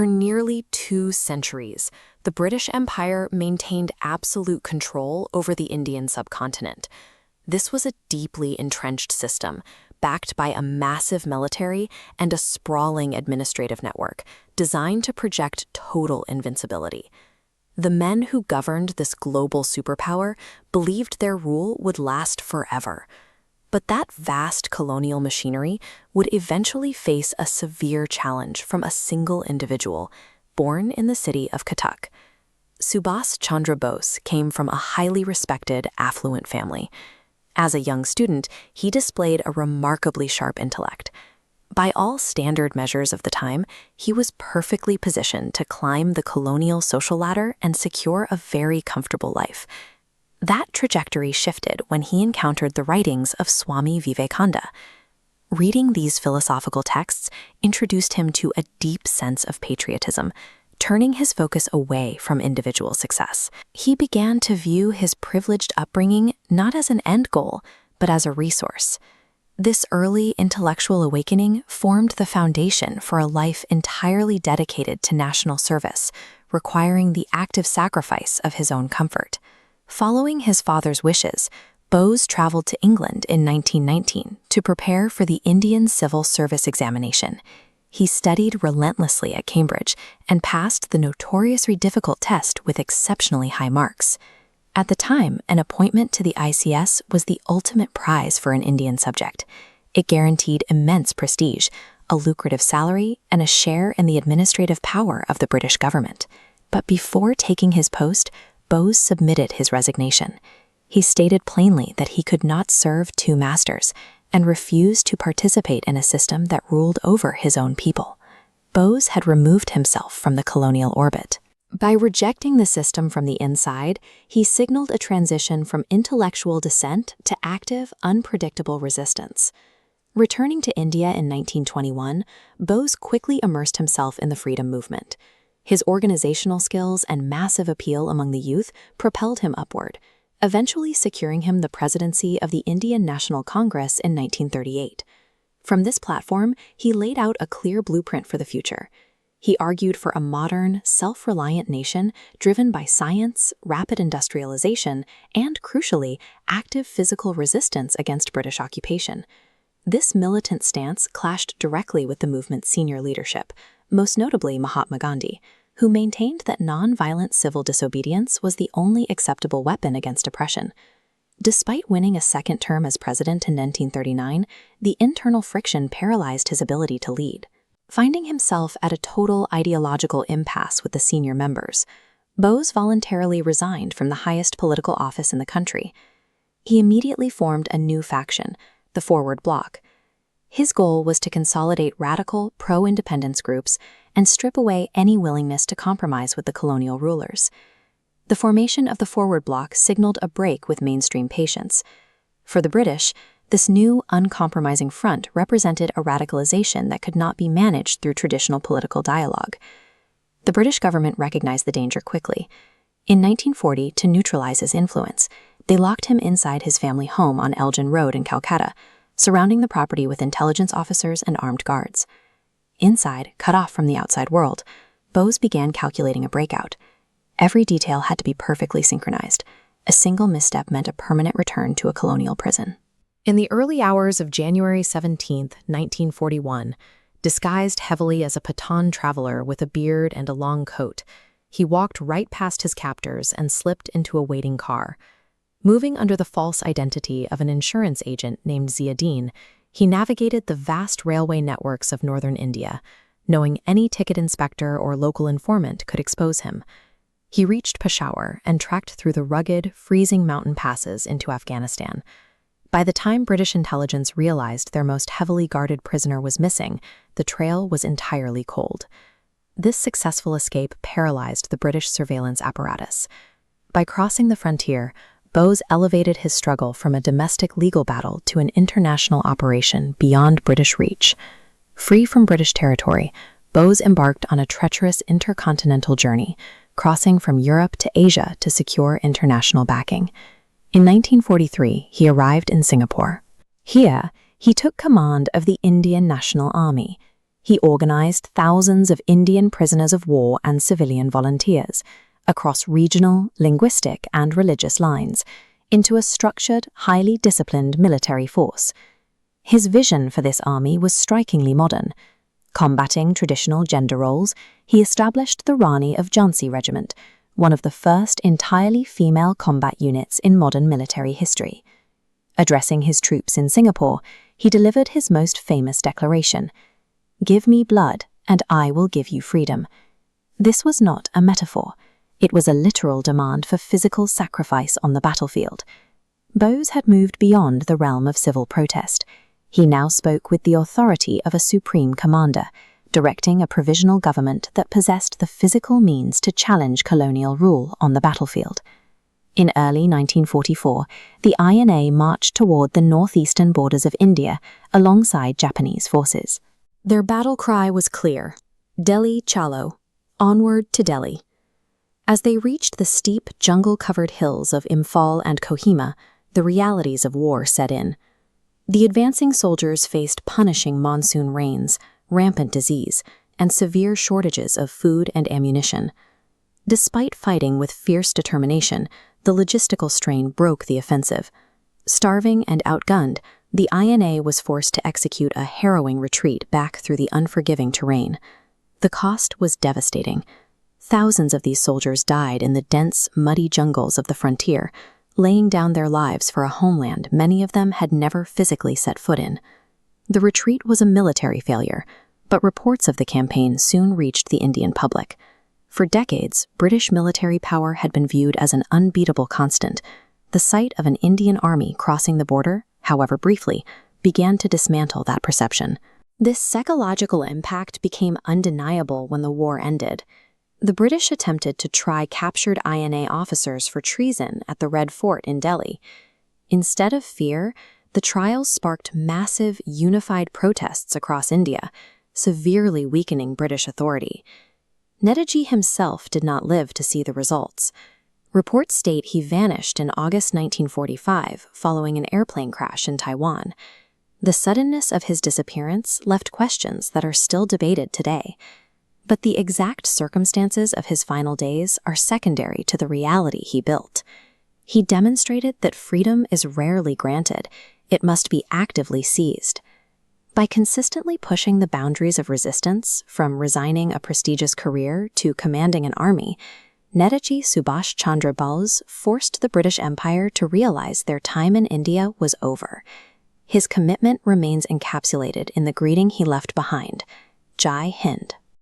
For nearly 2 centuries, the British Empire maintained absolute control over the Indian subcontinent. This was a deeply entrenched system, backed by a massive military and a sprawling administrative network, designed to project total invincibility. The men who governed this global superpower believed their rule would last forever. But that vast colonial machinery would eventually face a severe challenge from a single individual, born in the city of Cuttack. Subhas Chandra Bose came from a highly respected, affluent family. As a young student, he displayed a remarkably sharp intellect. By all standard measures of the time, he was perfectly positioned to climb the colonial social ladder and secure a very comfortable life. That trajectory shifted when he encountered the writings of Swami Vivekananda. Reading these philosophical texts introduced him to a deep sense of patriotism, turning his focus away from individual success. He began to view his privileged upbringing not as an end goal, but as a resource. This early intellectual awakening formed the foundation for a life entirely dedicated to national service, requiring the active sacrifice of his own comfort. Following his father's wishes, Bose traveled to England in 1919 to prepare for the Indian Civil Service examination. He studied relentlessly at Cambridge and passed the notoriously difficult test with exceptionally high marks. At the time, an appointment to the ICS was the ultimate prize for an Indian subject. It guaranteed immense prestige, a lucrative salary, and a share in the administrative power of the British government. But before taking his post, Bose submitted his resignation. He stated plainly that he could not serve 2 masters and refused to participate in a system that ruled over his own people. Bose had removed himself from the colonial orbit. By rejecting the system from the inside, he signaled a transition from intellectual dissent to active, unpredictable resistance. Returning to India in 1921, Bose quickly immersed himself in the freedom movement. His organizational skills and massive appeal among the youth propelled him upward, eventually securing him the presidency of the Indian National Congress in 1938. From this platform, he laid out a clear blueprint for the future. He argued for a modern, self-reliant nation driven by science, rapid industrialization, and, crucially, active physical resistance against British occupation. This militant stance clashed directly with the movement's senior leadership, most notably Mahatma Gandhi, who maintained that non-violent civil disobedience was the only acceptable weapon against oppression. Despite winning a second term as president in 1939, the internal friction paralyzed his ability to lead. Finding himself at a total ideological impasse with the senior members, Bose voluntarily resigned from the highest political office in the country. He immediately formed a new faction, the Forward Bloc. His goal was to consolidate radical, pro-independence groups and strip away any willingness to compromise with the colonial rulers. The formation of the Forward Bloc signaled a break with mainstream patience. For the British, this new, uncompromising front represented a radicalization that could not be managed through traditional political dialogue. The British government recognized the danger quickly. In 1940, to neutralize his influence, they locked him inside his family home on Elgin Road in Calcutta, surrounding the property with intelligence officers and armed guards. Inside, cut off from the outside world, Bose began calculating a breakout. Every detail had to be perfectly synchronized. A single misstep meant a permanent return to a colonial prison. In the early hours of January 17, 1941, disguised heavily as a Pathan traveler with a beard and a long coat, he walked right past his captors and slipped into a waiting car. Moving under the false identity of an insurance agent named Ziauddin, he navigated the vast railway networks of northern India, knowing any ticket inspector or local informant could expose him. He reached Peshawar and trekked through the rugged, freezing mountain passes into Afghanistan. By the time British intelligence realized their most heavily guarded prisoner was missing, the trail was entirely cold. This successful escape paralyzed the British surveillance apparatus. By crossing the frontier, Bose elevated his struggle from a domestic legal battle to an international operation beyond British reach. Free from British territory, Bose embarked on a treacherous intercontinental journey, crossing from Europe to Asia to secure international backing. In 1943, he arrived in Singapore. Here, he took command of the Indian National Army. He organized thousands of Indian prisoners of war and civilian volunteers across regional, linguistic, and religious lines into a structured, highly disciplined military force. His vision for this army was strikingly modern. Combating traditional gender roles, he established the Rani of Jhansi Regiment, one of the first entirely female combat units in modern military history. Addressing his troops in Singapore, he delivered his most famous declaration, "Give me blood, and I will give you freedom." This was not a metaphor. It was a literal demand for physical sacrifice on the battlefield. Bose had moved beyond the realm of civil protest. He now spoke with the authority of a supreme commander, directing a provisional government that possessed the physical means to challenge colonial rule on the battlefield. In early 1944, the INA marched toward the northeastern borders of India alongside Japanese forces. Their battle cry was clear, "Delhi Chalo," onward to Delhi. As they reached the steep, jungle-covered hills of Imphal and Kohima, the realities of war set in. The advancing soldiers faced punishing monsoon rains, rampant disease, and severe shortages of food and ammunition. Despite fighting with fierce determination, the logistical strain broke the offensive. Starving and outgunned, the INA was forced to execute a harrowing retreat back through the unforgiving terrain. The cost was devastating. Thousands of these soldiers died in the dense, muddy jungles of the frontier, laying down their lives for a homeland many of them had never physically set foot in. The retreat was a military failure, but reports of the campaign soon reached the Indian public. For decades, British military power had been viewed as an unbeatable constant. The sight of an Indian army crossing the border, however briefly, began to dismantle that perception. This psychological impact became undeniable when the war ended. The British attempted to try captured INA officers for treason at the Red Fort in Delhi. Instead of fear, the trials sparked massive, unified protests across India, severely weakening British authority. Netaji himself did not live to see the results. Reports state he vanished in August 1945 following an airplane crash in Taiwan. The suddenness of his disappearance left questions that are still debated today. But the exact circumstances of his final days are secondary to the reality he built. He demonstrated that freedom is rarely granted, it must be actively seized. By consistently pushing the boundaries of resistance, from resigning a prestigious career to commanding an army, Netaji Subhas Chandra Bose forced the British Empire to realize their time in India was over. His commitment remains encapsulated in the greeting he left behind, Jai Hind.